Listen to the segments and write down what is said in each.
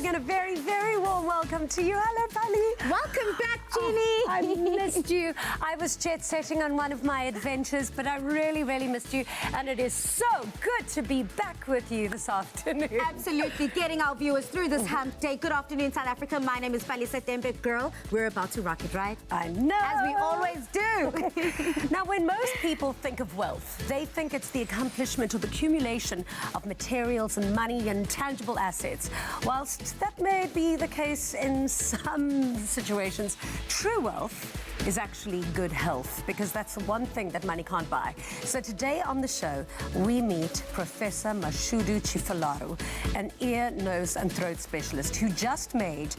giving a very, very warm welcome to you. Hello, Pali. Welcome back, Jeannie. Oh, I missed you. I was jet-setting on one of my adventures, but I really, really missed you. And it is so good to be back with you this afternoon. Absolutely. Getting our viewers through this hump day. Good afternoon, South Africa. My name is Pali Setembe. Girl, we're about to rock it, right? I know. As we always do. Now, when most people think of wealth, they think it's the accomplishment or the accumulation of materials and money and tangible assets. Whilst that may be the case in some situations, true wealth is actually good health, because that's the one thing that money can't buy. So today on the show, we meet Professor Mashudu Chifalaro, an ear, nose and throat specialist who just made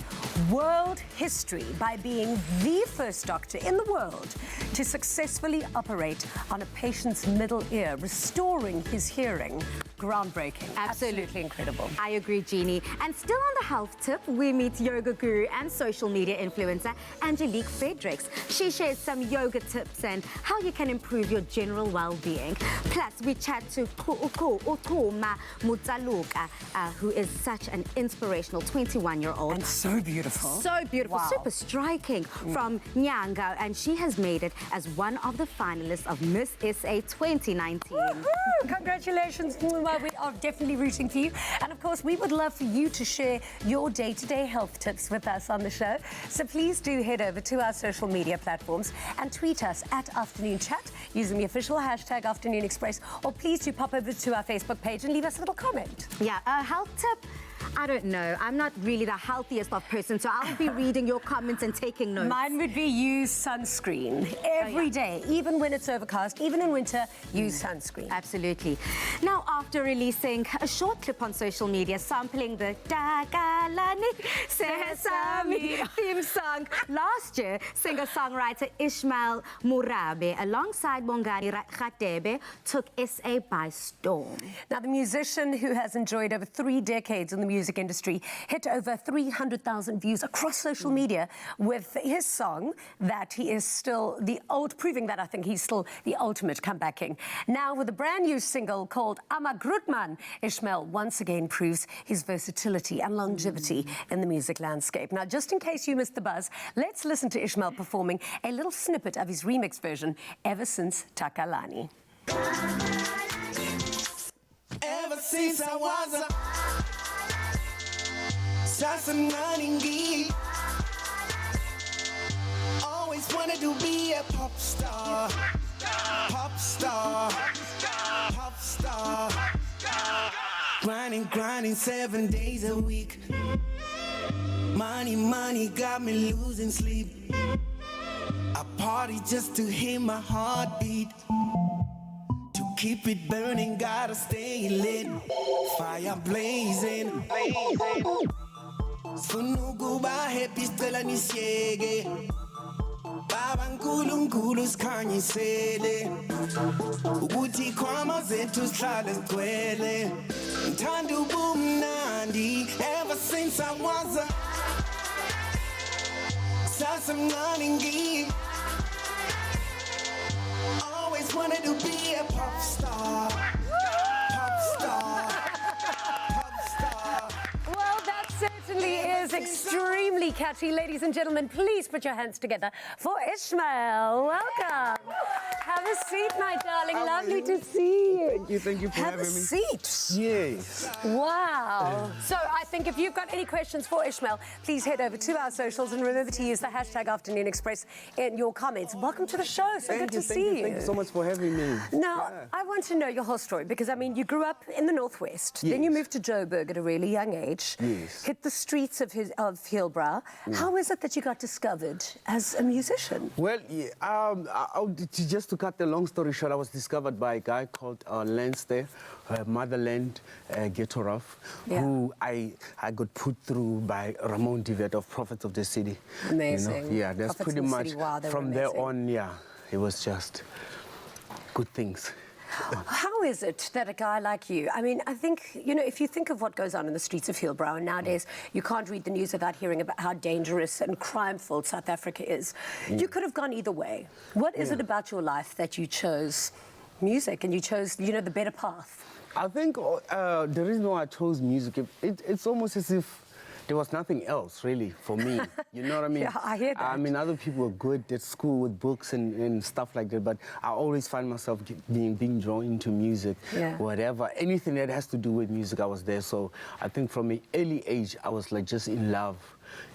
world history by being the first doctor in the world to successfully operate on a patient's middle ear, restoring his hearing. Groundbreaking. Absolutely incredible. I agree, Jeannie. And still on the health tip, we meet yoga guru and social media influencer Angelique Fredericks. She shares some yoga tips and how you can improve your general well-being. Plus, we chat to Utuma Mutsaluka, who is such an inspirational 21-year-old. And so beautiful. So beautiful, wow. Super striking, from Nyanga, and she has made it as one of the finalists of Miss SA 2019. Woohoo! Congratulations. Well, we are definitely rooting for you. And of course, we would love for you to share your day-to-day health tips with us on the show. So please do head over to our social media platforms and tweet us at Afternoon Chat using the official hashtag Afternoon Express, or please do pop over to our Facebook page and leave us a little comment. Yeah, a health tip. I don't know. I'm not really the healthiest of person, so I'll be reading your comments and taking notes. Mine would be use sunscreen every day, even when it's overcast, even in winter, use sunscreen. Absolutely. Now, after releasing a short clip on social media sampling the Takalani Sesame theme song last year, singer-songwriter Ishmael Murabe alongside Bongani Radebe took SA by storm. Now, the musician, who has enjoyed over 3 decades in the music industry, hit over 300,000 views across social media with his song that he is still proving that I think he's still the ultimate comeback king. Now, with a brand new single called Amagrutman, Ishmael once again proves his versatility and longevity in the music landscape. Now, just in case you missed the buzz, let's listen to Ishmael performing a little snippet of his remix version, Ever Since Takalani. Ever since I was a Sasanani, always wanted to be a pop star, pop star, pop star. Grinding 7 days a week. Money got me losing sleep. I party just to hear my heartbeat. To keep it burning, gotta stay lit. Fire blazing. Sunugu bahe pistela nisiege. Baba nkulunkulu sikhanyisele. Ukuthi khwama zethu sihlale sigcwele. Ngithanda ubumnandi ever since I was a sasemncane ngimi. Always wanted to be a pop star. Pop star. Well, that certainly is extremely catchy. Ladies and gentlemen, please put your hands together for Ishmael. Welcome. Have a seat, my darling. Lovely to see you. Thank you for Have a having me. seat. Yes. Wow. So I think if you've got any questions for Ishmael, please head over to our socials and remember to use the hashtag Afternoon Express in your comments. Welcome to the show. So good to see you. Thank you so much for having me. Now, I want to know your whole story, because, I mean, you grew up in the Northwest. Yes. Then you moved to Joburg at a really young age. Yes. Hit the streets of Hillbrow. How is it that you got discovered as a musician? Well, yeah, just to cut the long story short, I was discovered by a guy called Lance there, Motherland Ghetto Rough, who I got put through by Ramon Divet of Prophets of the City. Amazing. You know? Yeah, that's Prophets pretty of the much, City. Wow, they were from there amazing. on, yeah, it was just good things. How is it that a guy like you, I mean, I think, you know, if you think of what goes on in the streets of Hillbrow, and nowadays you can't read the news without hearing about how dangerous and crime-filled South Africa is. You could have gone either way. What is it about your life that you chose music and you chose, you know, the better path? I think the reason why I chose music, it's almost as if there was nothing else really for me. You know what I mean? Yeah, I hear that. I mean, other people were good at school with books and stuff like that, but I always find myself being drawn into music, whatever, anything that has to do with music, I was there. So I think from an early age, I was like just in love.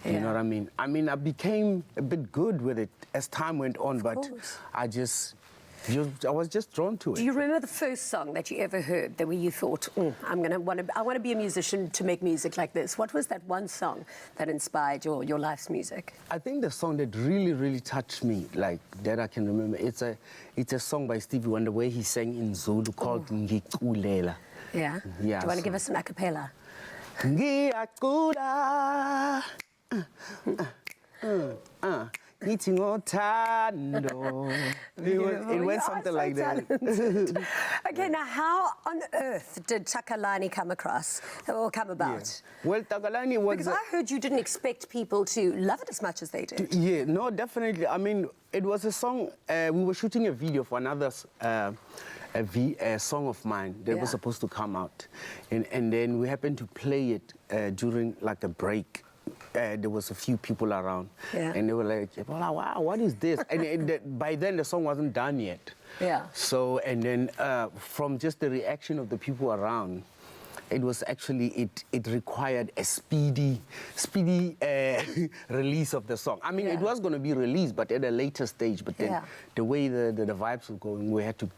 You know what I mean? I mean, I became a bit good with it as time went on, but I was just drawn to it. Do you remember the first song that you ever heard that where you thought, I want to be a musician to make music like this? What was that one song that inspired your life's music? I think the song that really, really touched me, like that I can remember, it's a song by Stevie Wonder where he sang in Zulu called Ngikulela. Yeah? Do you want to give us some a cappella? Ngiyacula, It went something like that. Okay, now how on earth did Takalani come about? Yeah. Well, Takalani was... Because I heard you didn't expect people to love it as much as they did. Yeah, no, definitely. I mean, it was a song, we were shooting a video for another a song of mine that was supposed to come out. And then we happened to play it during like a break. There was a few people around, and they were like, wow, what is this? And by then, the song wasn't done yet. Yeah. So, and then from just the reaction of the people around, it was actually, it required a speedy release of the song. I mean, it was going to be released, but at a later stage. But then the way the vibes were going, we had to,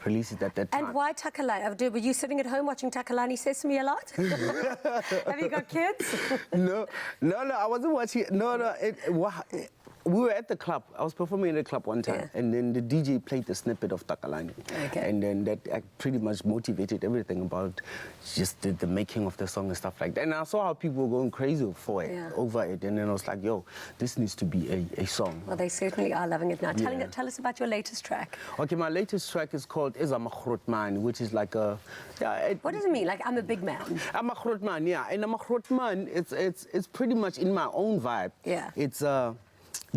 release it at that time. And why Takalani? Were you sitting at home watching Takalani Sesame a lot? Have you got kids? No, I wasn't watching. We were at the club. I was performing at the club one time, and then the DJ played the snippet of Takalani. Okay. And then that pretty much motivated everything about just the making of the song and stuff like that. And I saw how people were going crazy over it. And then I was like, yo, this needs to be a song. Well, they certainly are loving it now. Tell us about your latest track. Okay, my latest track is called Izam Akhrotman, which is like a... what does it mean? Like, I'm a big man? I'm a Akhrotman, yeah. And I'm Akhrotman, it's pretty much in my own vibe. Yeah. It's...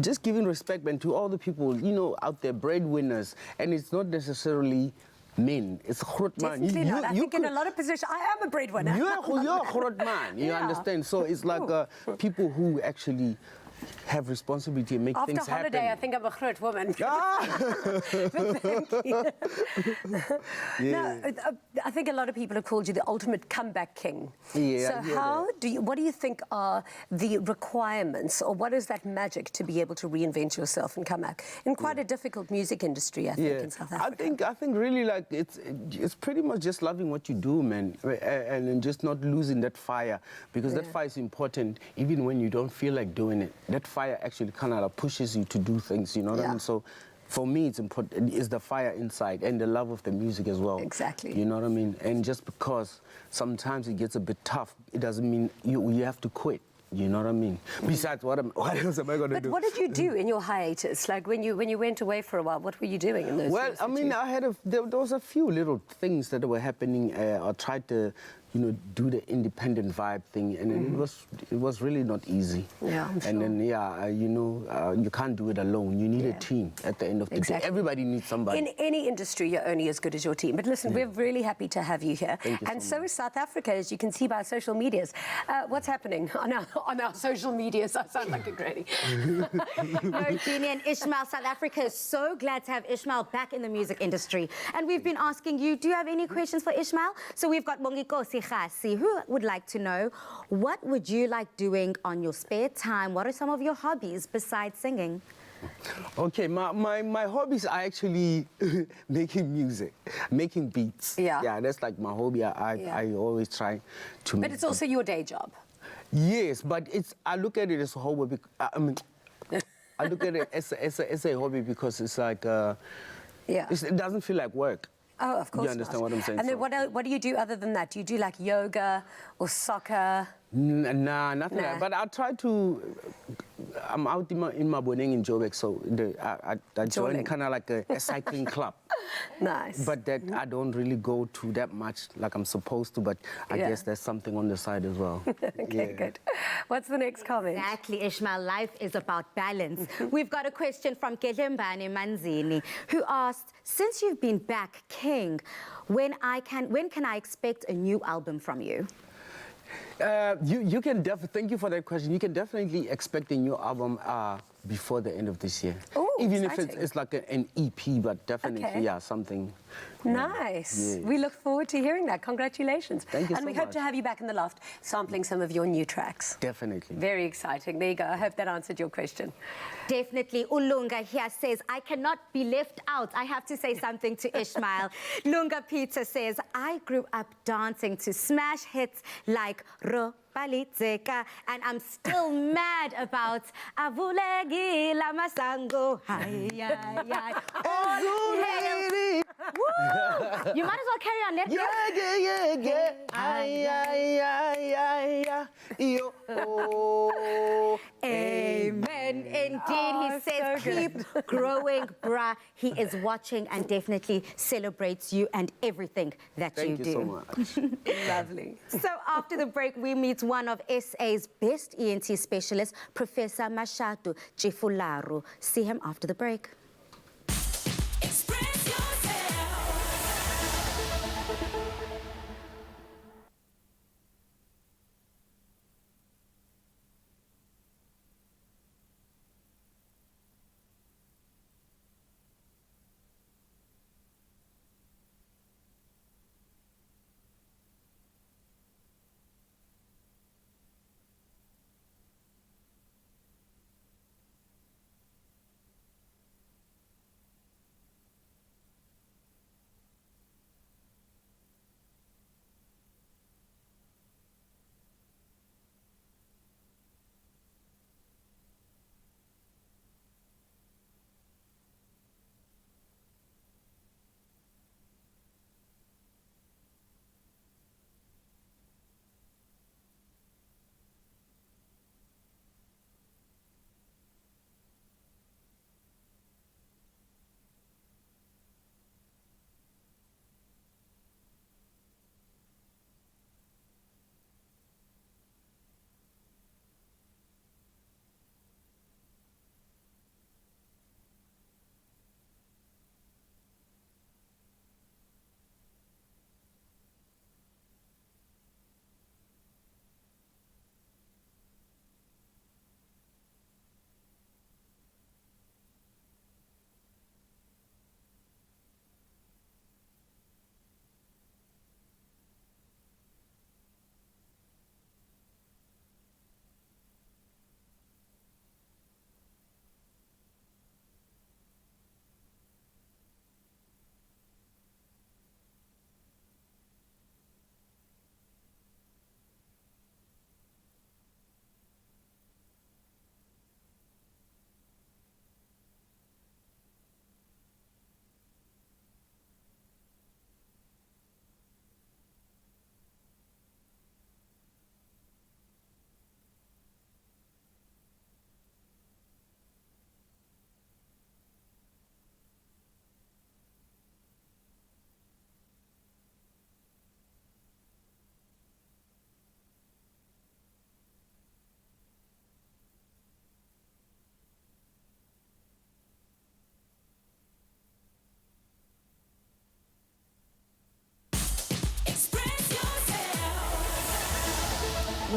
just giving respect, man, to all the people, out there, breadwinners, and it's not necessarily men. It's Grootman. Definitely not. I think in a lot of positions, I am a breadwinner. You're Grootman, you understand? So it's like people who actually have responsibility and make things happen. After holiday, I think I'm a groot woman. Now, I think a lot of people have called you the ultimate comeback king. Yeah. So what do you think are the requirements, or what is that magic to be able to reinvent yourself and come back in quite a difficult music industry, I think, in South Africa? I think really like it's pretty much just loving what you do, man, and just not losing that fire, because that fire is important even when you don't feel like doing it. That fire actually kind of pushes you to do things, you know what I mean? So for me, it's important, it's the fire inside and the love of the music as well. Exactly. You know what I mean? And just because sometimes it gets a bit tough, it doesn't mean you have to quit. You know what I mean? Besides, what else am I going to do? But what did you do in your hiatus? Like when you went away for a while, what were you doing in those years? Well, I mean, there was a few little things that were happening. I tried to, do the independent vibe thing, and it was really not easy. Yeah, I'm sure. And then, you can't do it alone. You need a team at the end of the day. Everybody needs somebody. In any industry, you're only as good as your team. But listen, we're really happy to have you here. Thank you and so so is South Africa, as you can see by social medias. What's happening on our social medias? I sound like a granny. No, Jeannie and Ishmael, South Africa is so glad to have Ishmael back in the music industry. And we've been asking you, do you have any questions for Ishmael? So we've got Mongikosi Khasi, who would like to know, what would you like doing on your spare time? What are some of your hobbies besides singing? Okay, my hobbies are actually making music, making beats. Yeah, that's like my hobby. I always try to make... But it's also your day job. Yes, but I look at it as a hobby. I look at it as a hobby because it's like... it doesn't feel like work. Oh, of course. You understand what I'm saying? And then what do you do other than that? Do you do like yoga or soccer? Nah, nothing like that. But I try to... I'm out in Maboneng in Joburg, so I joined kind of like a cycling club. Nice. But that I don't really go to that much like I'm supposed to, but I guess there's something on the side as well. Okay, good. What's the next comment? Exactly, Ishmael. Life is about balance. We've got a question from Kelembane Manzini, who asked, since you've been back king, when can I expect a new album from you? You can thank you for that question. You can definitely expect a new album before the end of this year. Ooh, even exciting. if it's like an EP, but definitely, Okay. yeah, something. Nice. Yeah. We look forward to hearing that. Congratulations. Thank you and so we hope much. to have you back in the loft sampling some of your new tracks. Definitely. Very exciting. There you go. I hope that answered your question. Definitely. Ulunga here says, I cannot be left out. I have to say something to Ishmael. Lunga Peter says, I grew up dancing to smash hits like Ro Palitzeka, and I'm still mad about Avulegi Lamasango. Hi, hi, hi. All hail. Woo! You might as well carry on. Let Yeah. Ay, ay, ay, ay, ay, yo. Oh. Amen. Indeed, Oh, he says, so good. keep growing, brah. He is watching and definitely celebrates you and everything that Thank you you do. so much. Lovely. So after the break, we meet one of SA's best ENT specialists, Professor Mashatu Chifularu. See him after the break. Express yourself.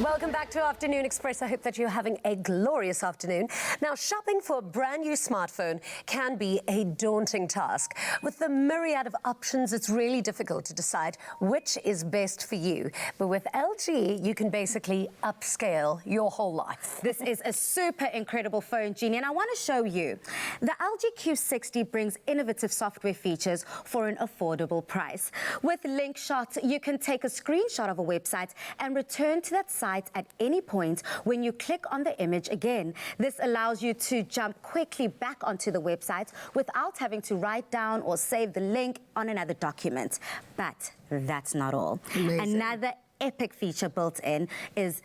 Welcome back to Afternoon Express. I hope that you're having a glorious afternoon. Now, shopping for a brand new smartphone can be a daunting task. With the myriad of options, it's really difficult to decide which is best for you. But with LG, you can basically upscale your whole life. This is a super incredible phone, Jeannie, and I want to show you. The LG Q60 brings innovative software features for an affordable price. With Link Shot, you can take a screenshot of a website and return to that site at any point when you click on the image again. This allows you to jump quickly back onto the website without having to write down or save the link on another document. But that's not all. Amazing. Another epic feature built in is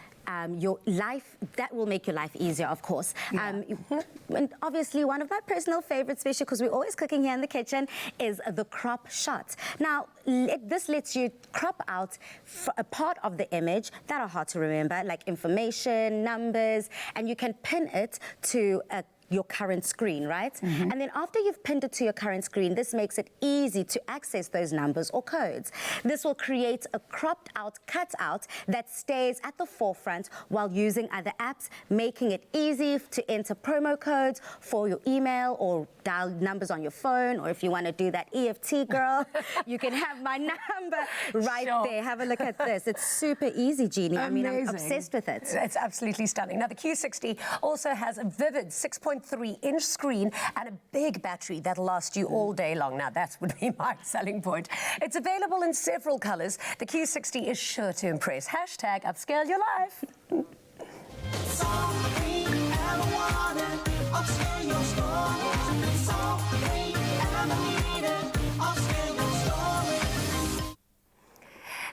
your life, that will make your life easier, of course. And obviously, one of my personal favorites, especially because we're always cooking here in the kitchen, is the crop shot. Now, this lets you crop out a part of the image that are hard to remember, like information, numbers, and you can pin it to a your current screen, right? And then after you've pinned it to your current screen, this makes it easy to access those numbers or codes. This will create a cropped out cutout that stays at the forefront while using other apps, making it easy to enter promo codes for your email or dial numbers on your phone, or if you want to do that EFT, girl, you can have my number right there. Have a look at this. It's super easy, Jeannie. I mean, I'm obsessed with it. It's absolutely stunning. Now, the Q60 also has a vivid 6.3-inch screen and a big battery that'll last you all day long. Now, that would be my selling point. It's available in several colors. The Q60 is sure to impress. Hashtag upscale your life.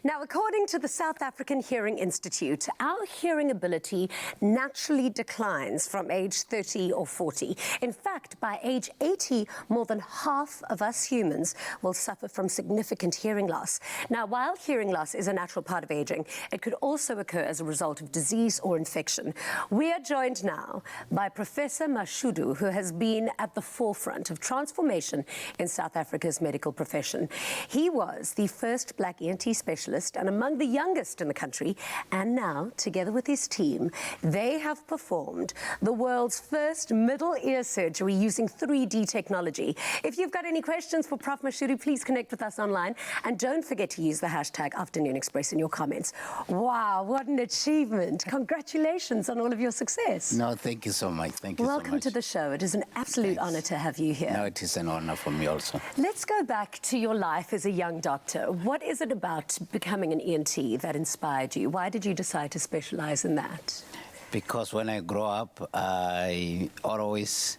Now, according to the South African Hearing Institute, our hearing ability naturally declines from age 30 or 40. In fact, by age 80, more than half of us humans will suffer from significant hearing loss. Now, while hearing loss is a natural part of aging, it could also occur as a result of disease or infection. We are joined now by Professor Mashudu, who has been at the forefront of transformation in South Africa's medical profession. He was the first Black ENT specialist and among the youngest in the country, and now, together with his team, they have performed the world's first middle ear surgery using 3D technology. If you've got any questions for Prof. Mashudu, please connect with us online, and don't forget to use the hashtag Afternoon Express in your comments. Wow, what an achievement. Congratulations on all of your success. No, thank you so much. Thank you so much. Welcome to the show. It is an absolute honor to have you here. No, it is an honor for me also. Let's go back to your life as a young doctor. What is it about becoming an ENT that inspired you? Why did you decide to specialize in that? Because when I grew up, I always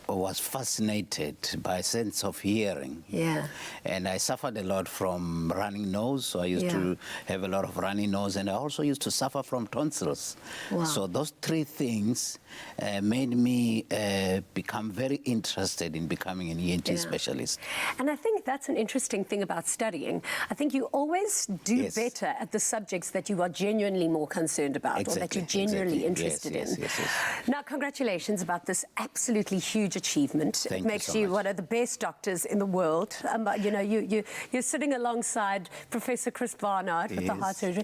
was fascinated by a sense of hearing. Yeah. And I suffered a lot from running nose, so I used to have a lot of running nose, and I also used to suffer from tonsils. Wow. So those three things made me become very interested in becoming an ENT specialist. And I think that's an interesting thing about studying. I think you always do better at the subjects that you are genuinely more concerned about, or that you're genuinely interested in. Now, congratulations about this absolutely huge achievement. Thank it makes you, so you one of the best doctors in the world. You know, you're sitting alongside Professor Chris Barnard with the heart surgery.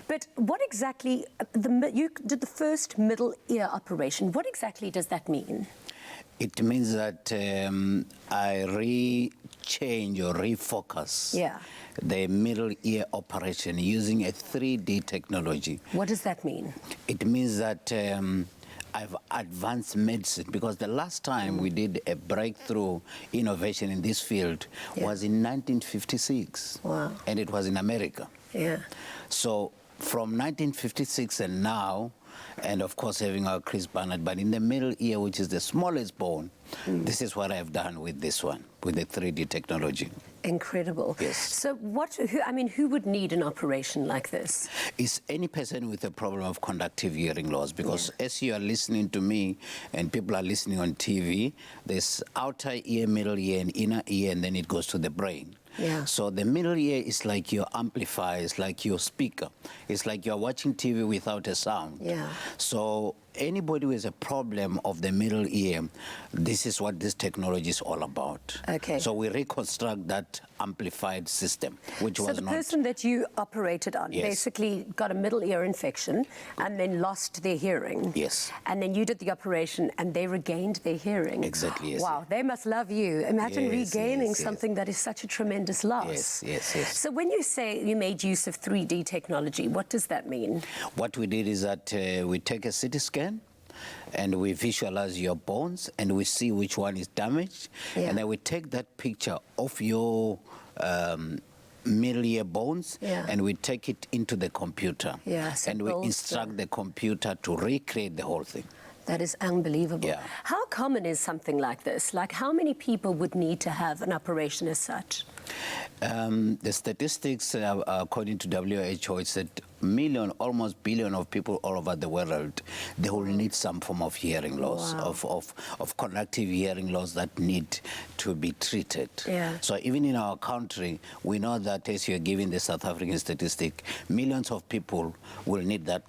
But what exactly, you did the first middle ear operation. What exactly does that mean? It means that I re-change or refocus the middle ear operation using a 3D technology. What does that mean? It means that I've advanced medicine, because the last time we did a breakthrough innovation in this field was in 1956. Wow. And it was in America. Yeah. So from 1956 and now, and of course having our Chris Barnard, but in the middle ear, which is the smallest bone, this is what I've done with this one, with the 3D technology. Incredible. Yes. So who would need an operation like this? Is any person with a problem of conductive hearing loss, because as you are listening to me and people are listening on TV, there's outer ear, middle ear, and inner ear, and then it goes to the brain. Yeah. So the middle ear is like your amplifier, it's like your speaker. It's like you're watching TV without a sound. Yeah. So anybody with a problem of the middle ear, this is what this technology is all about. Okay. So we reconstruct that amplified system, which was not... So the person that you operated on basically got a middle ear infection and then lost their hearing. Yes. And then you did the operation and they regained their hearing. Exactly, yes. Wow, they must love you. Imagine regaining something that is such a tremendous loss. Yes. So when you say you made use of 3D technology, what does that mean? What we did is that we take a CT scan and we visualize your bones and we see which one is damaged. And then we take that picture of your middle ear bones and we take it into the computer. And we instruct the computer to recreate the whole thing. That is unbelievable. Yeah. How common is something like this? Like, how many people would need to have an operation as such? The statistics, according to WHO, is that million, almost billion of people all over the world, they will need some form of hearing loss, of conductive hearing loss that need to be treated. Yeah. So even in our country, we know that as you're giving the South African statistic, millions of people will need that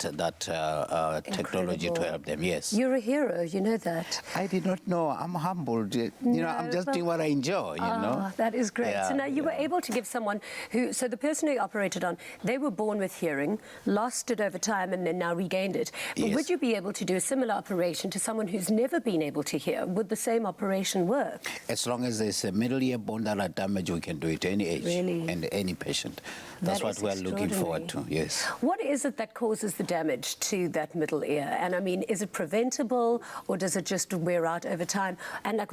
technology to help them. Yes. You're a hero, you know that. I did not know. I'm humbled. You know, I'm just doing what I enjoy, you know. That is great. Yeah, So now you were able to give someone who, so the person who you operated on, they were born with hearing, lost it over time and then now regained it. But Yes. would you be able to do a similar operation to someone who's never been able to hear? Would the same operation work? As long as there's a middle ear bone that are damaged, we can do it any age Really? and any patient. That's That what is we're looking forward to, extraordinary. yes. What is it that causes the damage to that middle ear? And I mean, is it preventable or does it just wear out over time? And like,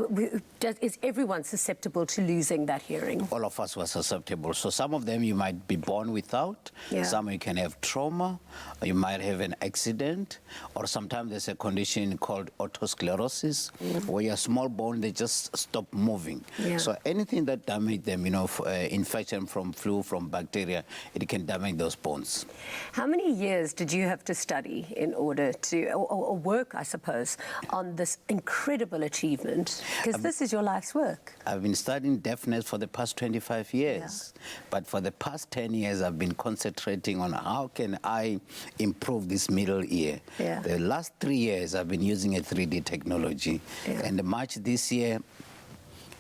is everyone susceptible to losing that hearing? All of us were susceptible. So some of them you might be born without, Yeah. some you can have trauma, or you might have an accident, or sometimes there's a condition called otosclerosis, where your small bone, they just stop moving. Yeah. So anything that damage them, you know, infection from flu, from bacteria, it can damage those bones. How many years did you have to study in order to, or work, I suppose, on this incredible achievement? Because this is your life's work. I've been studying deafness for the past 25 years, but for the past 10 years, I've been concentrating on how can I improve this middle ear. Yeah. The last 3 years, I've been using a 3D technology, and March this year,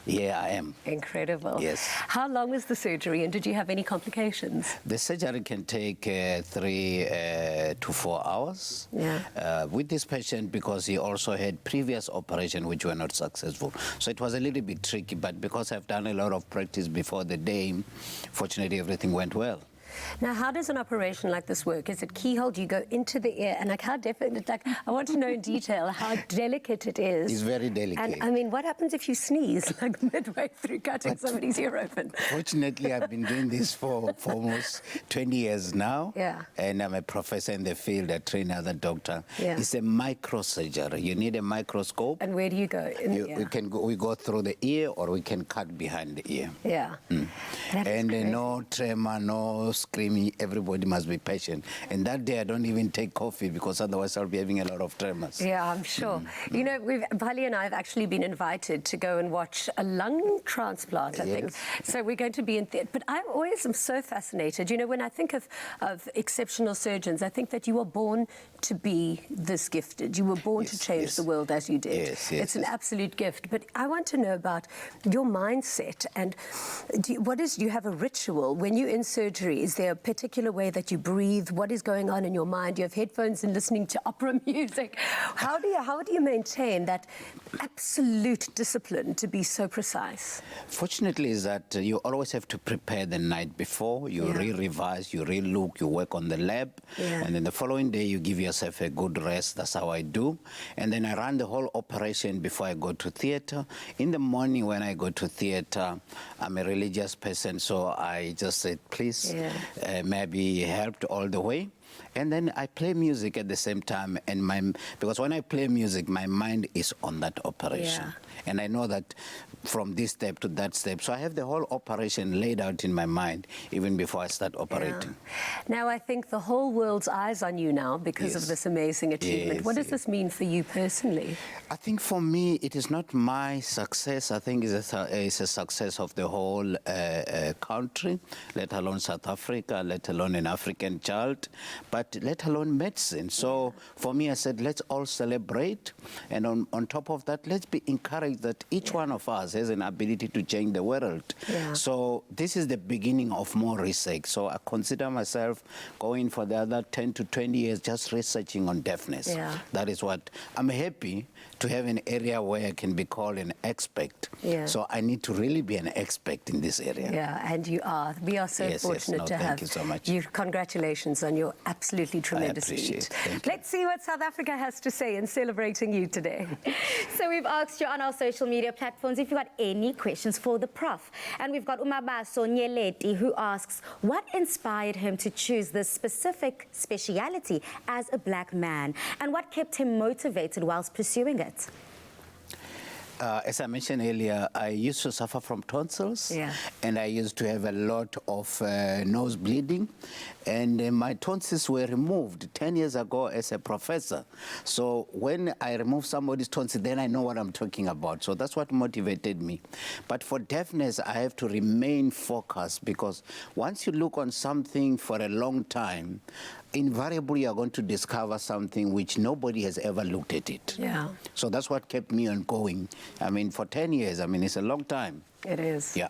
here I am. Incredible. Yes. How long was the surgery and did you have any complications? The surgery can take 3 to 4 hours. Yeah. With this patient, because he also had previous operation which were not successful. So it was a little bit tricky, but because I've done a lot of practice before the day, fortunately everything went well. Now, how does an operation like this work? Is it keyhole? Do you go into the ear? And like, how definite? Like, I want to know in detail how delicate it is. It's very delicate. And I mean, what happens if you sneeze like midway through cutting somebody's ear open? Fortunately, I've been doing this for almost 20 years now. Yeah. And I'm a professor in the field, a trainer, as a doctor. Yeah. It's a microsurgery. You need a microscope. And where do you go? In the ear? We go through the ear, or we can cut behind the ear. Yeah. That is And crazy. no tremor, no screaming. Everybody must be patient. And that day, I don't even take coffee because otherwise I'll be having a lot of tremors. Yeah, I'm sure. You know, Bali and I have actually been invited to go and watch a lung transplant, I think. So we're going to be in theatre. But I always am so fascinated. You know, when I think of exceptional surgeons, I think that you were born to be this gifted. You were born to change the world as you did. It's an absolute gift. But I want to know about your mindset. And do you have a ritual when you're in surgery? Is there a particular way that you breathe? What is going on in your mind? You have headphones and listening to opera music. How do you maintain that absolute discipline to be so precise? Fortunately, is that you always have to prepare the night before. You re-revise, you re-look, you work on the lab, and then the following day you give yourself a good rest. That's how I do. And then I run the whole operation before I go to theater. In the morning when I go to theater, I'm a religious person, so I just said, please, may I be helped all the way. And then I play music at the same time, and because when I play music, my mind is on that operation. And I know that from this step to that step. So I have the whole operation laid out in my mind even before I start operating. Now, I think the whole world's eyes on you now because of this amazing achievement. What does this mean for you personally? I think for me, it is not my success. I think it's a success of the whole country, let alone South Africa, let alone an African child, but let alone medicine. So for me, I said, let's all celebrate. And on top of that, let's be encouraged that each one of us has an ability to change the world. So this is the beginning of more research. So I consider myself going for the other 10 to 20 years just researching on deafness. That is what I'm happy to have an area where I can be called an expert. So I need to really be an expert in this area. Yeah, and you are. We are so fortunate to have thank you so much. you. Congratulations on your absolutely tremendous feat. Let's see what South Africa has to say in celebrating you today. So we've asked you on our social media platforms if you've got any questions for the Prof. And we've got Umabaso Nyeleti, who asks, what inspired him to choose this specific speciality as a black man? And what kept him motivated whilst pursuing it? As I mentioned earlier, I used to suffer from tonsils, Yeah. and I used to have a lot of nose bleeding, and my tonsils were removed 10 years ago as a professor. So when I remove somebody's tonsils, then I know what I'm talking about. So that's what motivated me. But for deafness, I have to remain focused, because once you look on something for a long time, invariably you're going to discover something which nobody has ever looked at it. Yeah. So that's what kept me on going. I mean, for 10 years, I mean, it's a long time. It is. Yeah.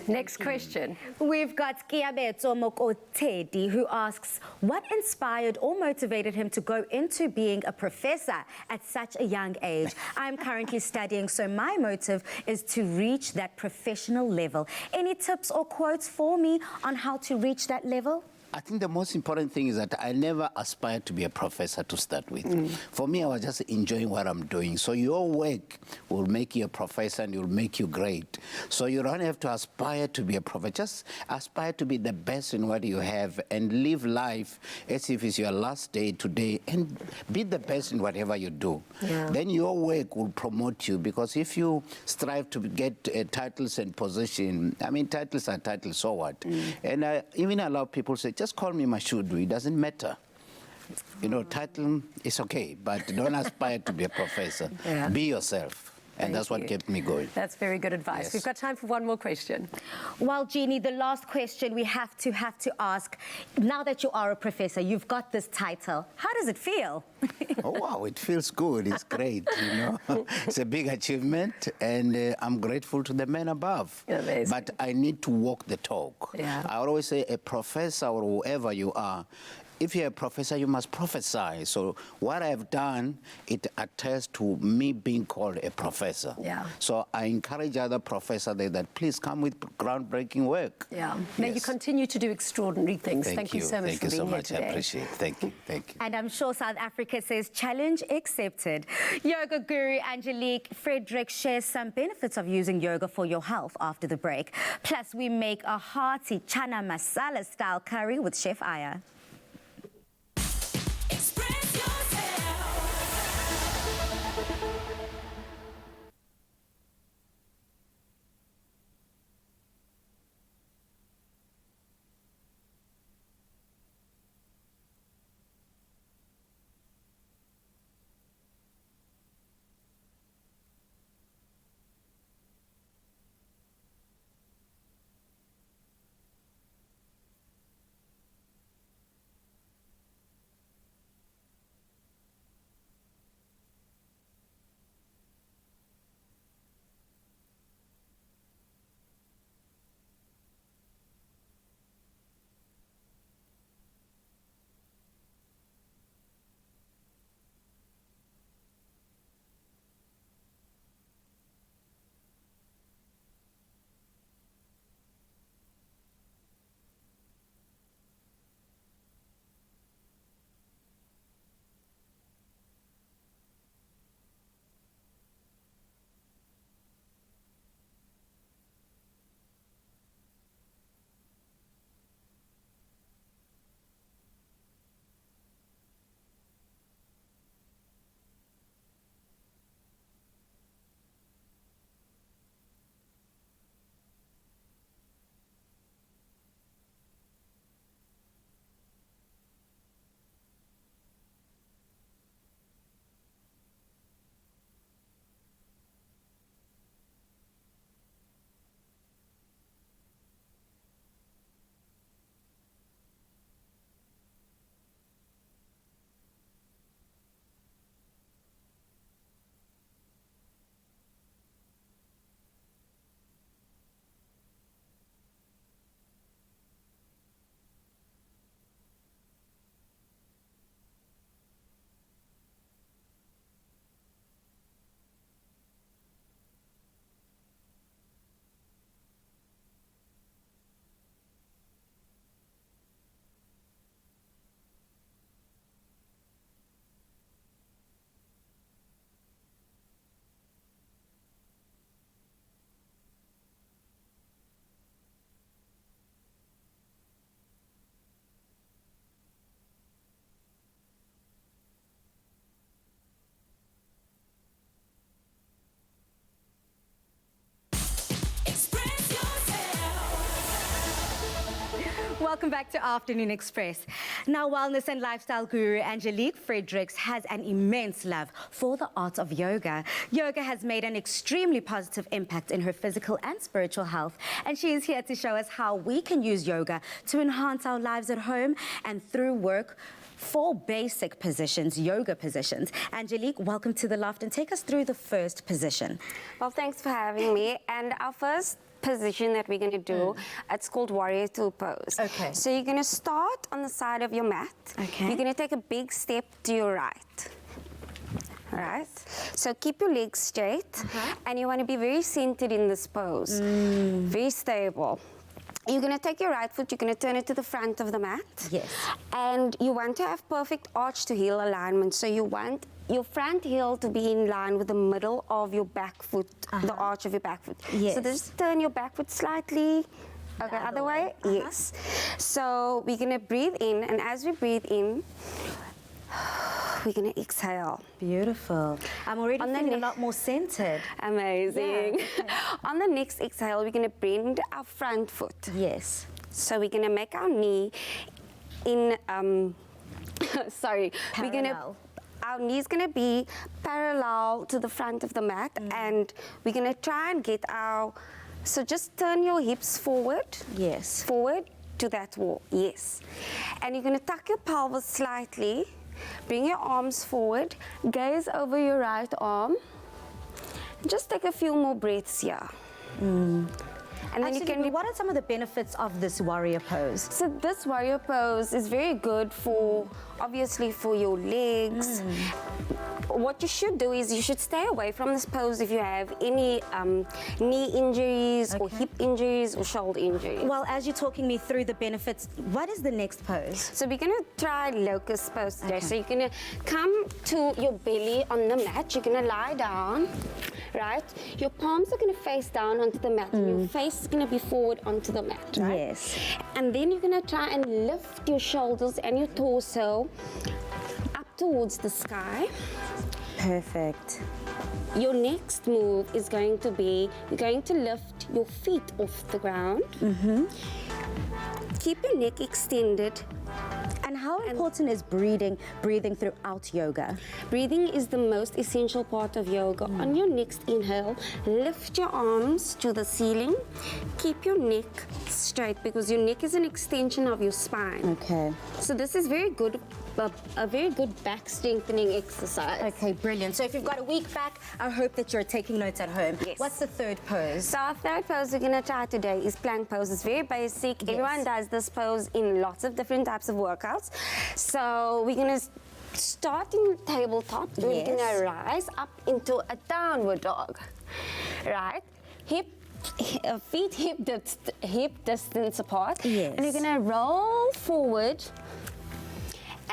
Next question. We've got Kiabeto Mokotedi, who asks, what inspired or motivated him to go into being a professor at such a young age? I'm currently studying, so my motive is to reach that professional level. Any tips or quotes for me on how to reach that level? I think the most important thing is that I never aspired to be a professor to start with. For me, I was just enjoying what I'm doing. So your work will make you a professor and it will make you great. So you don't have to aspire to be a professor. Just aspire to be the best in what you have and live life as if it's your last day today, and be the best in whatever you do. Yeah. Then your work will promote you, because if you strive to get titles and position, I mean, titles are titles, so what? And I even allow people to say, just call me Mashudu, it doesn't matter. You know, title is okay, but don't aspire to be a professor. Yeah. Be yourself. And Thank that's what you. kept me going. That's very good advice. Yes. We've got time for one more question. Well, Jeannie, the last question we have to ask, now that you are a professor, you've got this title, how does it feel? Oh, wow, it feels good. It's great, you know. It's a big achievement, and I'm grateful to the men above. Amazing. But I need to walk the talk. Yeah. I always say a professor or whoever you are, if you're a professor, you must prophesy. So what I've done, it attests to me being called a professor. Yeah. So I encourage other professors there that please come with groundbreaking work. Yeah. May you Yes. continue to do extraordinary things. Thank you so much Thank for you being so here much. today. I appreciate it. Thank you. Thank you. And I'm sure South Africa says challenge accepted. Yoga guru Angelique Frederick shares some benefits of using yoga for your health after the break. Plus, we make a hearty chana masala style curry with Chef Aya. Express yourself. Welcome back to Afternoon Express. Now, wellness and lifestyle guru Angelique Fredericks has an immense love for the art of yoga. Yoga has made an extremely positive impact in her physical and spiritual health, and she is here to show us how we can use yoga to enhance our lives at home and through work. 4 basic positions, yoga positions. Angelique, welcome to the loft and take us through the first position. Well, thanks for having me. And our first position that we're going to do, it's called Warrior Two pose. Okay. So you're going to start on the side of your mat. Okay. You're going to take a big step to your right. All right. So keep your legs straight, and you want to be very centered in this pose. Very stable. You're going to take your right foot, you're going to turn it to the front of the mat. Yes. And you want to have perfect arch to heel alignment. So you want your front heel to be in line with the middle of your back foot, the arch of your back foot. Yes. So just turn your back foot slightly. Okay, other way? Yes. So we're going to breathe in, and as we breathe in, we're going to exhale. Beautiful. I'm already On the feeling a neck. lot more centered. Amazing. Yeah. On the next exhale, we're going to bend our front foot. Yes. So we're going to make our knee in, sorry, we're going to, Parallel. our knee's going to be parallel to the front of the mat, and we're going to try and get our, so just turn your hips forward. Yes. Forward to that wall, yes. And you're going to tuck your pelvis slightly, bring your arms forward, gaze over your right arm, and just take a few more breaths here. And then you Actually, can what are some of the benefits of this warrior pose? So this warrior pose is very good for, obviously, for your legs. What you should do is you should stay away from this pose if you have any knee injuries or hip injuries or shoulder injuries. Well, as you're talking me through the benefits, what is the next pose? So we're gonna try locust pose today. So you're gonna come to your belly on the mat. You're gonna lie down, right? Your palms are gonna face down onto the mat. And your face is gonna be forward onto the mat, right? Yes. And then you're gonna try and lift your shoulders and your torso up towards the sky. Perfect. Your next move is going to be, you're going to lift your feet off the ground. Keep your neck extended. And how important is breathing throughout yoga? Breathing is the most essential part of yoga. On your next inhale, lift your arms to the ceiling. Keep your neck straight because your neck is an extension of your spine. Okay. So this is very good, a very good back strengthening exercise. Okay, brilliant. So if you've got a weak back, I hope that you're taking notes at home. Yes. What's the third pose? So our third pose we're going to try today is plank pose. It's very basic. Everyone does this pose in lots of different types of workouts. So we're going to start in tabletop. We're going to rise up into a downward dog, right? Feet hip distance apart. Yes. And you're going to roll forward.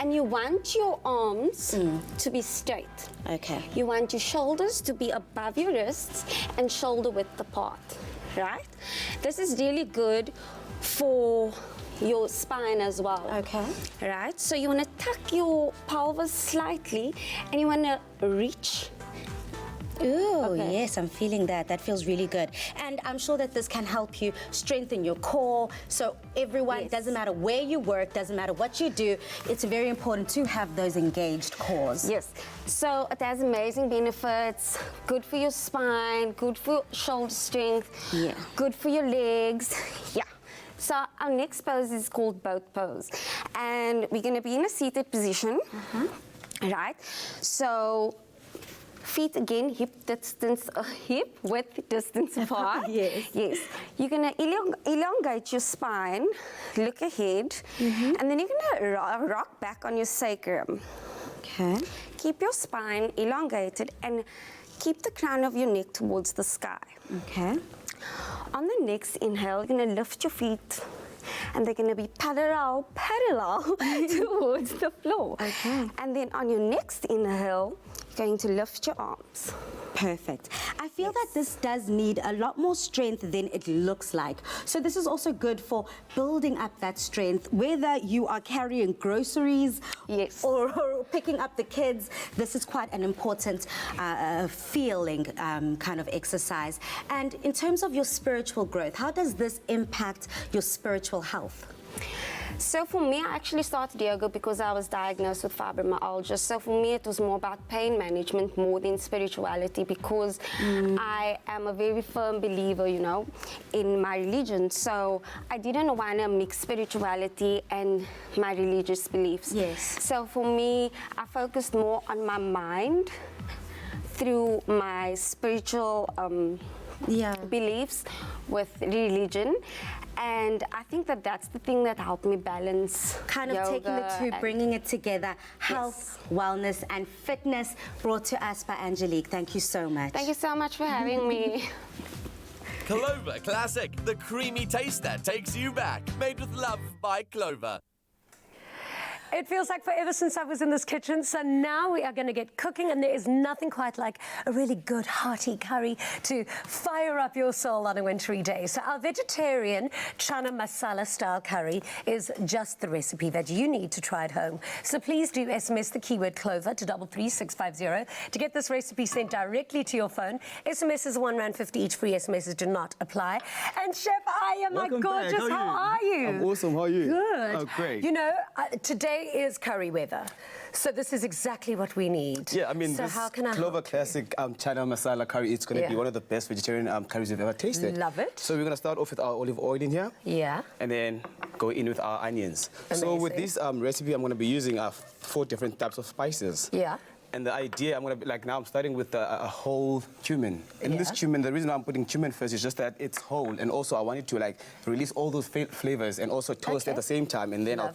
And you want your arms to be straight. Okay. You want your shoulders to be above your wrists and shoulder width apart, right? This is really good for your spine as well. Okay. Right? So you want to tuck your pelvis slightly and you want to reach. Ooh, Okay. yes, I'm feeling that. That feels really good. And I'm sure that this can help you strengthen your core. So everyone, Yes. doesn't matter where you work, doesn't matter what you do, it's very important to have those engaged cores. Yes. So it has amazing benefits. Good for your spine, good for shoulder strength, Yeah. good for your legs. Yeah. So our next pose is called boat pose. And we're going to be in a seated position. Right? So feet again, hip width distance apart. Yes. Yes. You're going to elongate your spine, look ahead, and then you're going to rock back on your sacrum. Okay. Keep your spine elongated and keep the crown of your neck towards the sky. Okay. On the next inhale, you're going to lift your feet and they're going to be parallel towards the floor. Okay. And then on your next inhale, you're going to lift your arms. Perfect. I feel that this does need a lot more strength than it looks like. So this is also good for building up that strength, whether you are carrying groceries Yes. or picking up the kids. This is quite an important feeling kind of exercise. And in terms of your spiritual growth, how does this impact your spiritual health? So for me, I actually started yoga because I was diagnosed with fibromyalgia. So for me, it was more about pain management more than spirituality, because I am a very firm believer, you know, in my religion. So I didn't want to mix spirituality and my religious beliefs. Yes. So for me, I focused more on my mind through my spiritual beliefs with religion. And I think that that's the thing that helped me balance Kind of taking the yoga two, and- bringing it together. Health, wellness, and fitness brought to us by Angelique. Thank you so much. Thank you so much for having me. Clover Classic, the creamy taste that takes you back. Made with love by Clover. It feels like forever since I was in this kitchen, so now we are going to get cooking, and there is nothing quite like a really good hearty curry to fire up your soul on a wintry day. So our vegetarian chana masala style curry is just the recipe that you need to try at home. So please do SMS the keyword Clover to 33650 to get this recipe sent directly to your phone. SMS is R1.50 each. Free SMSs do not apply. And Chef Aya, my Welcome back. gorgeous, how are you? I'm awesome. How are you? Good. Oh, great. You know, today is curry weather, so this is exactly what we need. Yeah, I mean, so this how can I Clover help you? Classic Chana Masala curry, it's going to be Yeah. one of the best vegetarian curries you've ever tasted. Love it. So we're going to start off with our olive oil in here. Yeah. And then go in with our onions. So with Amazing. this recipe, I'm going to be using 4 different types of spices. Yeah. And the idea, I'm going to be, like now I'm starting with a whole cumin. And this Yeah. cumin, the reason I'm putting cumin first is just that it's whole. And also I want it to like release all those flavors and also toast Okay. at the same time. And then I'll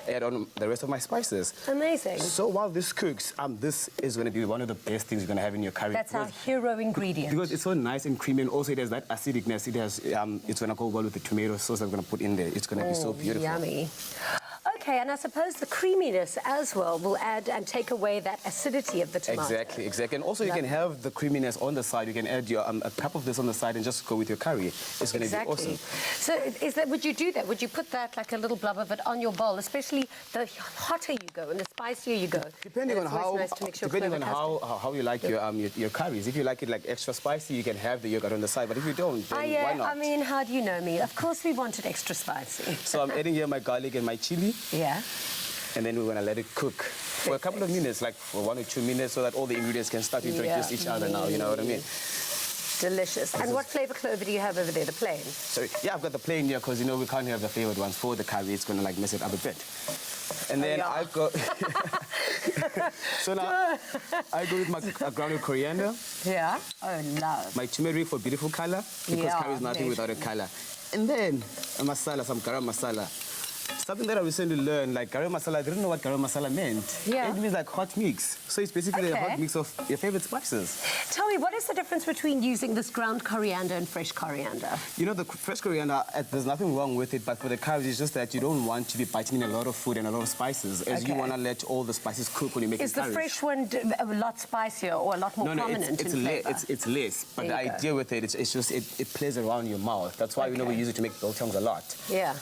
add on the rest of my spices. Amazing. So while this cooks, this is going to be one of the best things you're going to have in your curry. That's our hero ingredient. Because it's so nice and creamy, and also it has that acidicness. It has, it's going to go well with the tomato sauce I'm going to put in there. It's going to be so beautiful. Yummy. Okay, and I suppose the creaminess as well will add and take away that acidity of the tomato. Exactly. And also you can have the creaminess on the side. You can add your a cup of this on the side and just go with your curry. It's going to be awesome. So would you do that? Would you put that, like a little blob of it, on your bowl, especially the hotter you go and the spicier you go? Depending on It's always how, nice to mix your depending on Clover how you like your curries. If you like it like extra spicy, you can have the yogurt on the side. But if you don't, then why not? I mean, how do you know me? Of course we want it extra spicy. So I'm adding here my garlic and my chili. Yeah. And then we're going to let it cook for a couple of minutes, like for 1 or 2 minutes, so that all the ingredients can start to digest each other now, you know what I mean? Delicious. And what flavour clover do you have over there, the plain? Sorry, yeah, I've got the plain here because, you know, we can't have the flavoured ones for the curry. It's going to, like, mess it up a bit. And then yeah. I've got... So now, I go with my grounded coriander, Yeah. Oh, love. my turmeric for beautiful colour, because Yeah, curry is nothing without a colour. And then a masala, some garam masala. Something that I recently learned, like garam masala, I didn't know what garam masala meant. Yeah. It means like hot mix. So it's basically a Okay. hot mix of your favorite spices. Tell me, what is the difference between using this ground coriander and fresh coriander? You know, the fresh coriander, there's nothing wrong with it, but for the curries, it's just that you don't want to be biting in a lot of food and a lot of spices, as you Okay. want to let all the spices cook when you make Is the curries. fresh one a lot spicier or a lot more No, prominent it's in less. flavour? It's less. But the There you go. idea with it, it's just it plays around your mouth. That's why we know we Okay. use it to make biltongs a lot. Yeah.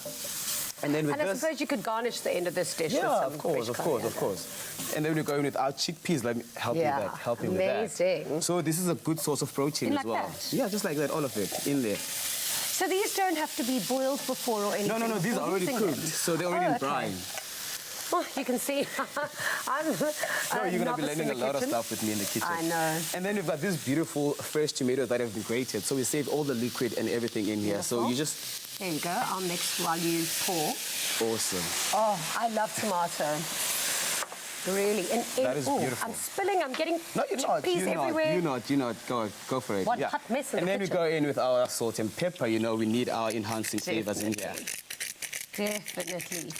And then with And I this, suppose you could garnish the end of this dish with yeah, some of course, fresh of course, of coriander. course. And then we're going with our chickpeas. Let me help Yeah, you with that. Help me with that. amazing. So this is a good source of protein You as like well. that? Yeah, just like that, all of it in there. So these don't have to be boiled before or anything? No, these are before already using cooked, them? so they're already Oh, in okay. brine. Oh, you can see, I'm No, you're going to be learning a lot of stuff with me in the kitchen. I know. And then we've got these beautiful fresh tomatoes that have been grated. So we saved all the liquid and everything in here. So Beautiful. you just... There you go. I'll mix while you pour. Awesome. Oh, I love tomato. Really. And That is ooh, beautiful. I'm spilling. I'm getting No, you're not. chickpeas everywhere. You're not. Go for it. What yeah. hot mess in And the then we kitchen. go in with our salt and pepper. You know, we need our enhancing flavors in here. Definitely.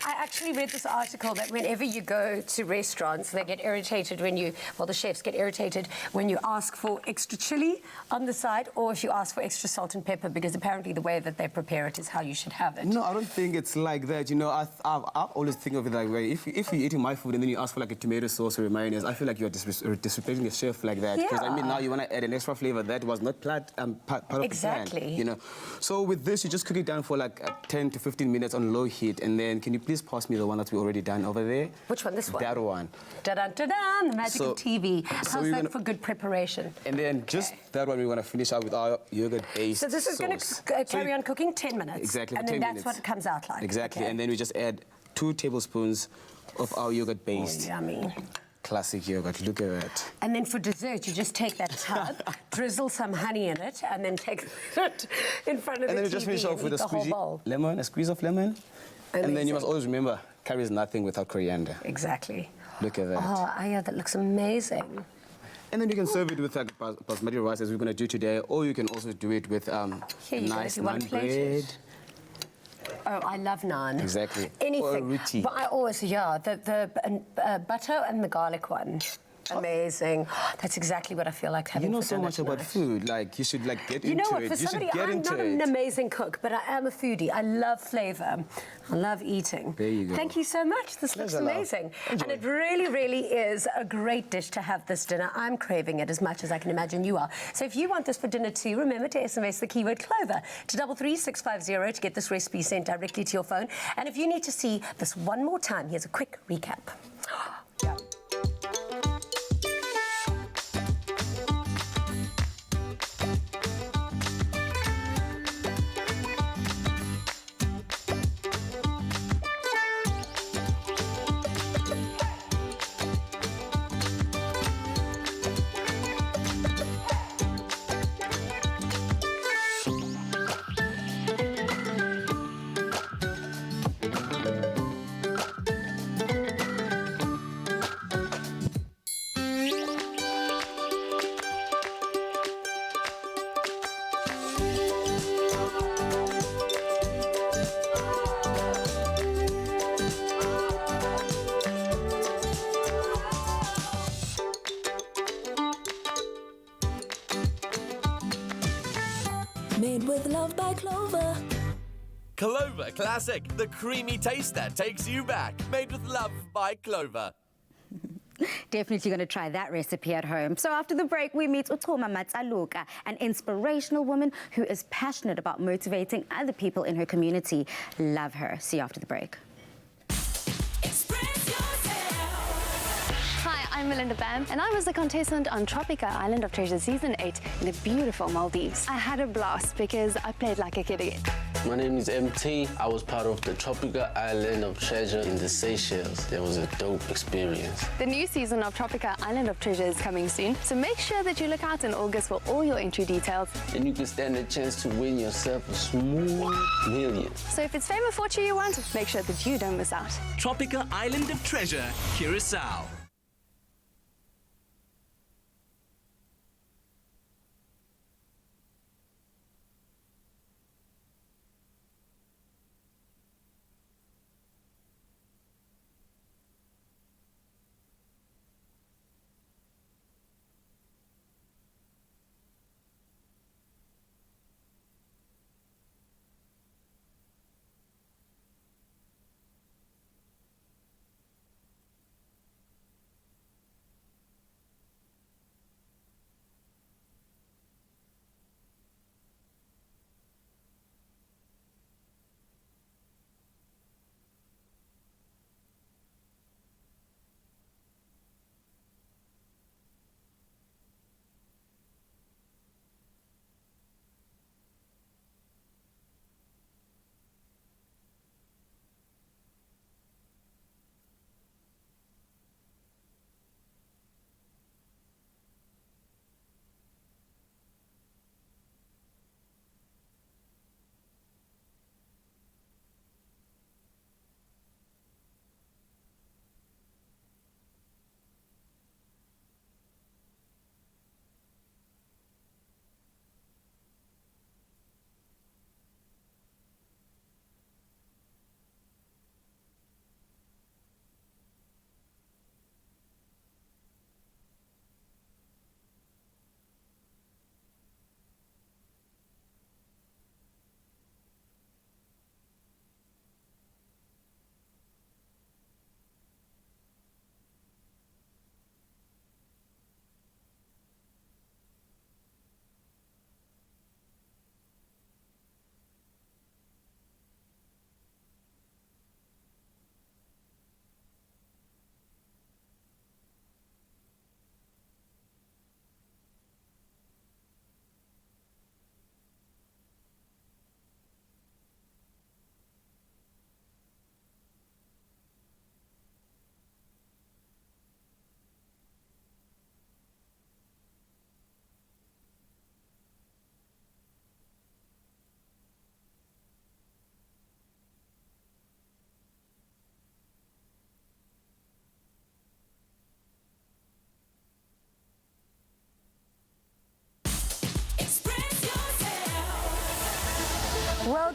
I actually read this article that whenever you go to restaurants, they get irritated when you, well, the chefs get irritated when you ask for extra chili on the side or if you ask for extra salt and pepper, because apparently the way that they prepare it is how you should have it. No, I don't think it's like that. You know, I always think of it like, way. If you're eating my food and then you ask for like a tomato sauce or a mayonnaise, I feel like you're disrespecting the chef like that. Because I mean, now you want to add an extra flavor that was not part of the plan. Exactly. You know, so with this, you just cook it down for like 10 to 15 minutes on low heat, and then can you please please pass me the one that we already done over there. Which one? This one? That one. Da-da-da-da, the magic So- of TV. How's so we're that gonna- for good preparation? And then just that one, we're going to finish out with our yogurt-based So this is going sauce. to So carry you- on cooking 10 minutes. Exactly, And for then 10 that's what minutes. it comes out like. Exactly, Okay. and then we just add 2 tablespoons of our yogurt-based Oh, yummy. classic yogurt. Look at that. And then for dessert, you just take that tub, drizzle some honey in it, and then take it in front of And the then TV we just finish and off with eat a the whole squeeze bowl. lemon, a squeeze of lemon. And then Amazing. you must always remember, curry is nothing without coriander. Exactly. Look at that. Oh, yeah, that looks amazing. And then you can serve it with like basmati rice as we're going to do today, or you can also do it with Here you go, nice if you want naan to plate bread. it. Oh, I love naan. Exactly. Anything. Or roti. But I always, the butter and the garlic one. Amazing. That's exactly what I feel like having You know for so dinner much about tonight. food. Like you should like get You know into what? it. For You should somebody, get I'm into not it. an amazing cook, but I am a foodie. I love flavour. I love eating. There you go. Thank you so much. This looks Pleasure, love. amazing. Enjoy. And it really, really is a great dish to have this dinner. I'm craving it as much as I can imagine you are. So if you want this for dinner too, remember to SMS the keyword Clover to 33650 to get this recipe sent directly to your phone. And if you need to see this one more time, here's a quick recap. Yeah. Made with love by Clover. Clover Classic, the creamy taste that takes you back. Made with love by Clover. Definitely going to try that recipe at home. So after the break, we meet Utoma Matsaluka, an inspirational woman who is passionate about motivating other people in her community. Love her. See you after the break. Express yourself. Hi, I'm Melinda Bam, and I was a contestant on Tropica Island of Treasure Season 8 in the beautiful Maldives. I had a blast because I played like a kid again. My name is MT. I was part of the Tropica Island of Treasure in the Seychelles. It was a dope experience. The new season of Tropica Island of Treasure is coming soon, so make sure that you look out in August for all your entry details. And you can stand a chance to win yourself a small million. So if it's fame or fortune you want, make sure that you don't miss out. Tropica Island of Treasure, Curacao.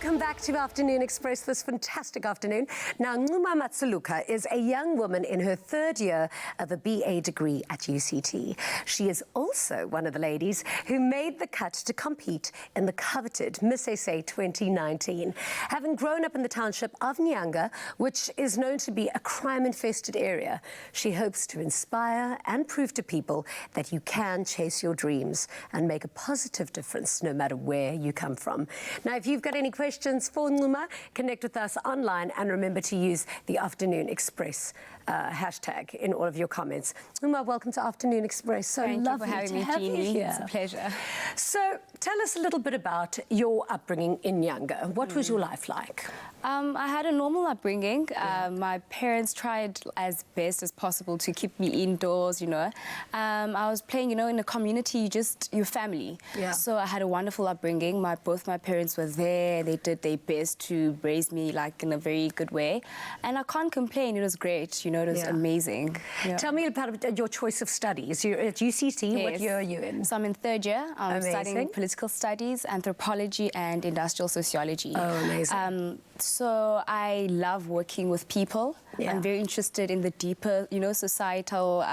Welcome back to Afternoon Express this fantastic afternoon. Now, Ncuma Matsuluka is a young woman in her third year of a BA degree at UCT. She is also one of the ladies who made the cut to compete in the coveted Miss SA 2019. Having grown up in the township of Nyanga, which is known to be a crime-infested area, she hopes to inspire and prove to people that you can chase your dreams and make a positive difference no matter where you come from. Now, if you've got any questions for Ncuma, connect with us online and remember to use the Afternoon Express hashtag in all of your comments. Ncuma, welcome to Afternoon Express. So Thank lovely you for having to me, have you Jeannie. here. It's a pleasure. So tell us a little bit about your upbringing in Nyanga. What was your life like? I had a normal upbringing. My parents tried as best as possible to keep me indoors, you know. I was playing, you know, in a community, your family. Yeah. So I had a wonderful upbringing. Both my parents were there. They did their best to raise me, like, in a very good way. And I can't complain. It was great, you know, it was amazing. Yeah. Tell me about your choice of studies. You're at UCT. Yes. What year are you in? So I'm in third year. I'm Amazing. studying political studies, anthropology, and industrial sociology. Oh, amazing. So I love working with people. Yeah. I'm very interested in the deeper, you know, societal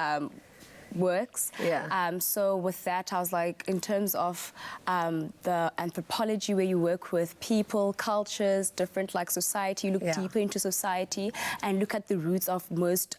works. Yeah. So with that, I was like, in terms of the anthropology, where you work with people, cultures, different like society, you look deeper into society and look at the roots of most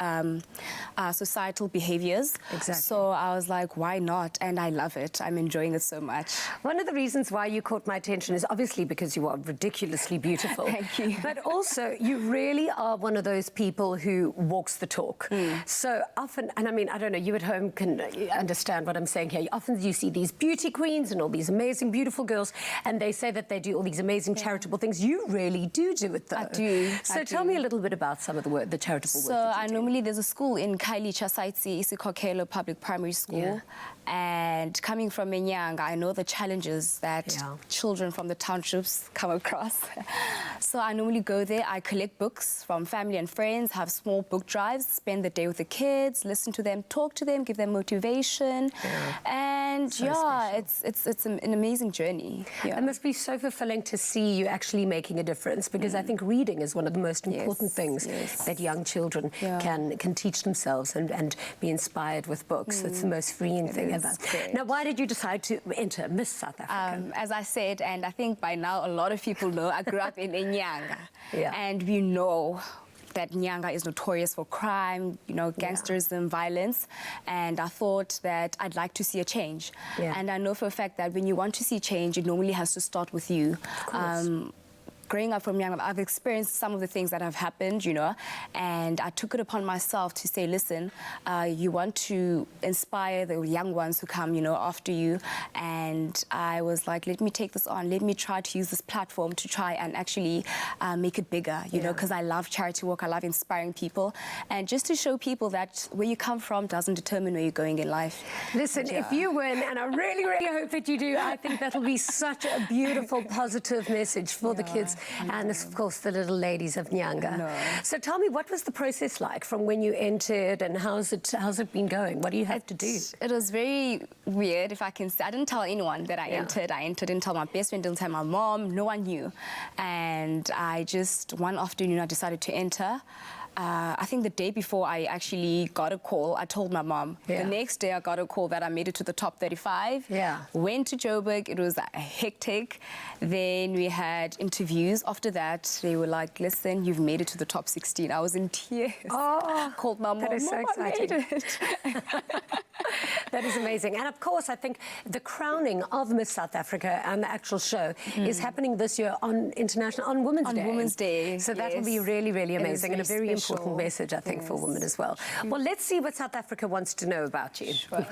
societal behaviors. Exactly. So I was like, why not? And I love it. I'm enjoying it so much. One of the reasons why you caught my attention is obviously because you are ridiculously beautiful. Thank you. But also, you really are one of those people who walks the talk. So often, and I mean, I don't know, you at home can understand what I'm saying here. Often you see these beauty queens and all these amazing, beautiful girls, and they say that they do all these amazing charitable things. You really do it, though. I do. So tell me a little bit about some of the work, the charitable work that you do. Normally there's a school in Kailicha Saitsi, Isikokelo Public Primary School. And coming from Nyanga, I know the challenges that children from the townships come across. So I normally go there, I collect books from family and friends, have small book drives, spend the day with the kids, listen to them, talk to them, give them motivation. And it's an amazing journey. It must be so fulfilling to see you actually making a difference, because I think reading is one of the most important things that young children can teach themselves and be inspired with books. It's the most freeing thing ever. Now, why did you decide to enter Miss South Africa? As I said, and I think by now a lot of people know, I grew up in Nyanga. And we know that Nyanga is notorious for crime, you know, gangsterism, violence. And I thought that I'd like to see a change. And I know for a fact that when you want to see change, it normally has to start with you. Of course. Growing up from Nyanga, I've experienced some of the things that have happened, you know, and I took it upon myself to say, listen, you want to inspire the young ones who come, you know, after you. And I was like, let me take this on. Let me try to use this platform to try and actually make it bigger, you know, because I love charity work. I love inspiring people. And just to show people that where you come from doesn't determine where you're going in life. Listen, if you win, and I really, really hope that you do, I think that'll be such a beautiful, positive message for the kids and, of course, the little ladies of Nyanga. So tell me, what was the process like from when you entered, and how's it been going? What do you have to do? It was very weird, if I can say. I didn't tell anyone that I entered. I entered, didn't tell my best friend, didn't tell my mom. No one knew. And I just, one afternoon, I decided to enter. I think the day before I actually got a call, I told my mom. The next day I got a call that I made it to the top 35. Went to Joburg. It was hectic. Then we had interviews. After that, they were like, listen, you've made it to the top 16. I was in tears. Oh, called my mom. That is so exciting. I made it. That is amazing. And of course, I think the crowning of Miss South Africa and the actual show is happening this year on Women's Day. On Women's Day. So that will be really, really amazing and a very important message, I think, for women as well. Well, let's see what South Africa wants to know about you. Sure.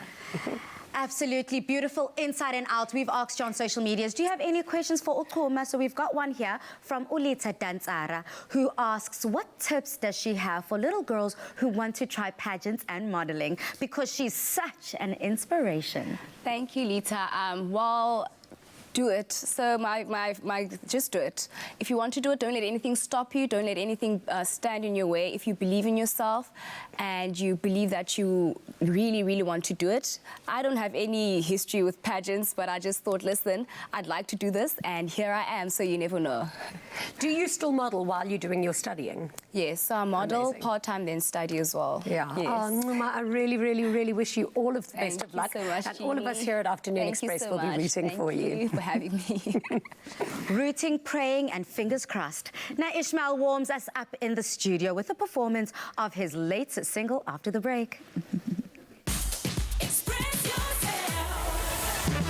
Absolutely beautiful inside and out. We've asked you on social medias, do you have any questions for Ncuma? So we've got one here from Ulita Dantsara, who asks, what tips does she have for little girls who want to try pageants and modeling? Because she's such an inspiration. Thank you, Lita. Well, do it. So just do it. If you want to do it, don't let anything stop you. Don't let anything stand in your way. If you believe in yourself and you believe that you really, really want to do it. I don't have any history with pageants, but I just thought, listen, I'd like to do this, and here I am, so you never know. Do you still model while you're doing your studying? Yes, so I model part-time, then study as well. Yeah. Yes. I really, really, really wish you all of the best of luck. Thank you so much, and all of us here at Afternoon Express will be rooting for you. Thank you for having me. Rooting, praying, and fingers crossed. Now, Ishmael warms us up in the studio with a performance of his latest single after the break.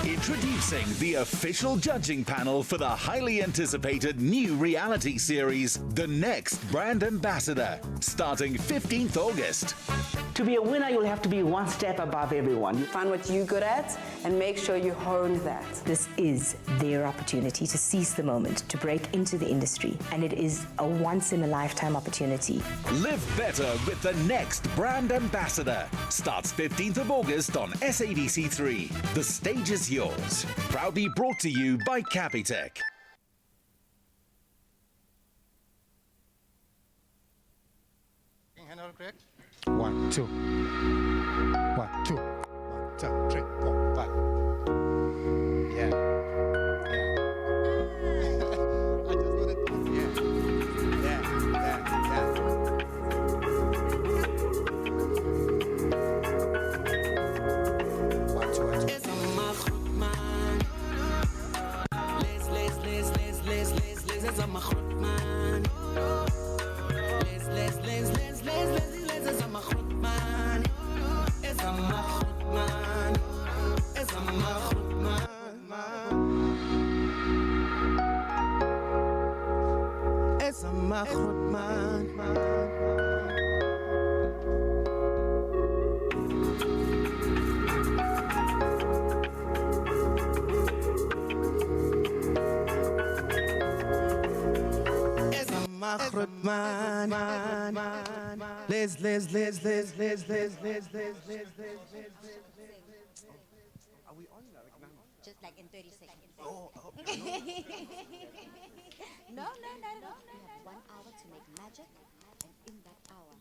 Introducing the official judging panel for the highly anticipated new reality series, The Next Brand Ambassador, starting 15th August. To be a winner, you'll have to be one step above everyone. You find what you're good at and make sure you hone that. This is their opportunity to seize the moment, to break into the industry, and it is a once-in-a-lifetime opportunity. Live better with The Next Brand Ambassador. Starts 15th of August on SABC3. The stage is yours. Proudly brought to you by Capitec. Correct? 1, 2. 1, 2. 1, 2, 3, 4, 5. Yeah. I just wanted to. Yeah. Just like in 30 seconds. Oh, No, not at all. You have 1 hour to make magic, and in that hour.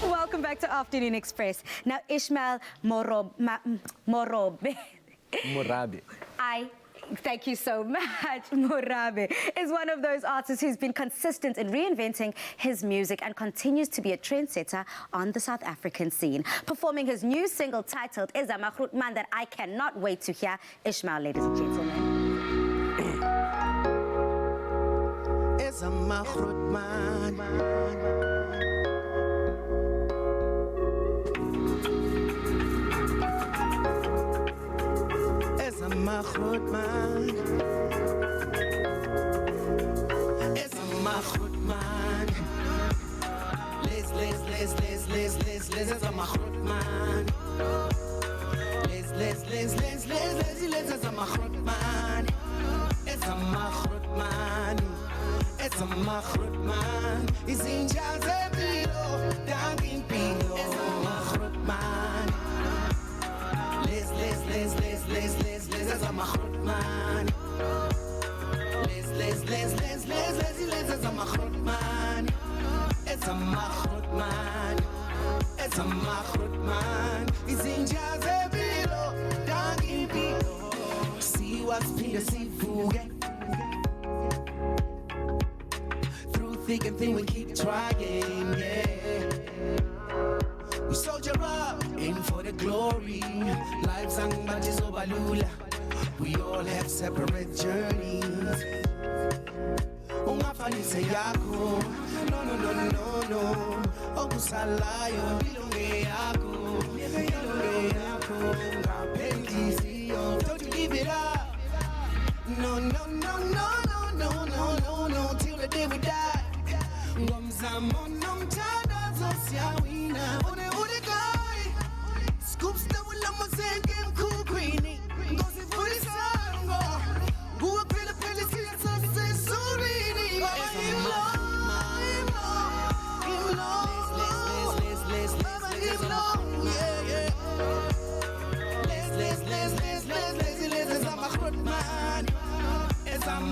Welcome back to Afternoon Express. Now, Ishmael Morabe. Thank you so much. Morabe is one of those artists who's been consistent in reinventing his music and continues to be a trendsetter on the South African scene. Performing his new single titled Ezama Grootman that I cannot wait to hear. Ishmael, ladies and gentlemen. Ezama Grootman. Ezama Grootman. Ezama Grootman. Les Ezama Grootman. Les Ezama Grootman. Ezama Grootman. Ezama Grootman. Izinja zempilo, dangimpilo. Ezama Grootman. Les Ezama Grootman. Les Ezama Grootman. Ezama Grootman. Ezama Grootman. Izinja zempilo, dangimpilo. Siwasphinda sivuke. Through thick and thin we keep trying, yeah. We soldier up, in for the glory. Lives and matches over Lula. We all have separate journeys. Ungafanise yakho. No. Okusalayo, ilunge yakho. Ilunge yakho. Ngaphendisiyo. Don't you give it up. No. Till the day we die. Ngomzamo nomthandazo siyawina. Ode guy. Scoops the will of my second cool queenie. Go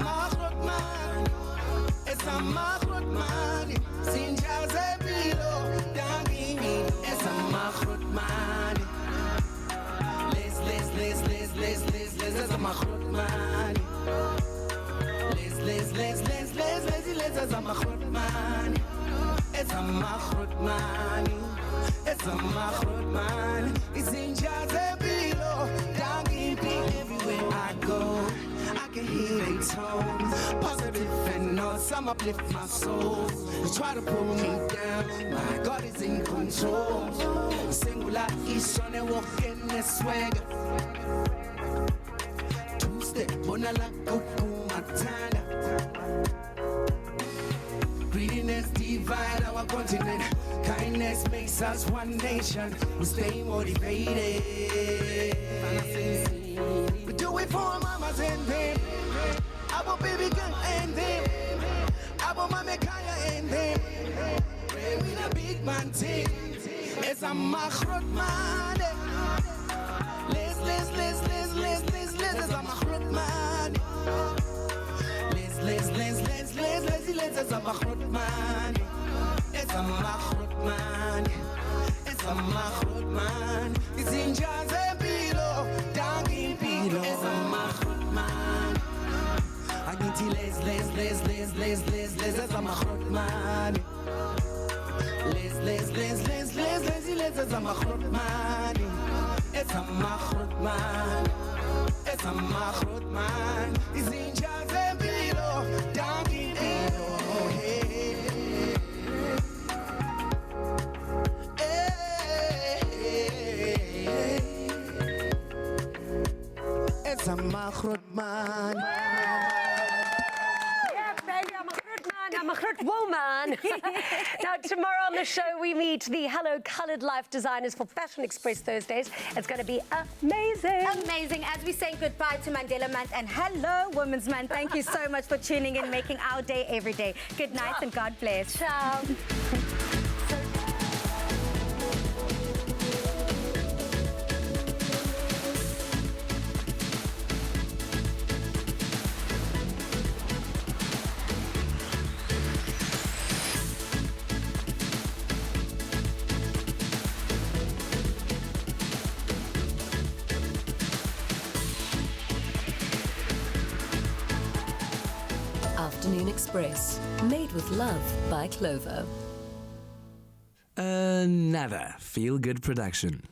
machrot man. Esa machrot man. Sinja zebilo. Dangini. Esa machrot man. Les. Esa machrot man. Les. Esa machrot man. Esa machrot man. Esa machrot man. Sinja zebilo. Dangini. Everywhere I go, I can hear their tones. Positive and no, some uplift my soul. They try to pull me down, my God is in control. Singular is on a walk in the swagger. Two-step, bonala, kuku, matana. Greediness divide our continent. Kindness makes us one nation. We stay motivated. We do it for our mamas and them. Our baby girl and them. Our mama kaya and them. We the big man team. It's a machrot man. Les. It's a machrot man. Les. It's a machrot man. It's a machrot man. It's a machrot man. It's in Jazz below. Down in below. It's a machrot man. I need to les. It's a machrot man. Les. It's a machrot man. It's a machrot man. It's a machrot man. It's in Jazz below. Down in below. It's a machrot man. Yeah, baby, I'm a machrot man. I'm a machrot woman. Now, tomorrow on the show, we meet the Hello Coloured Life designers for Fashion Express Thursdays. It's going to be amazing. Amazing. As we say goodbye to Mandela Month and hello Women's Month. Thank you so much for tuning in, making our day every day. Good night and God bless. Ciao. Afternoon Express, made with love by Clover. Another feel-good production.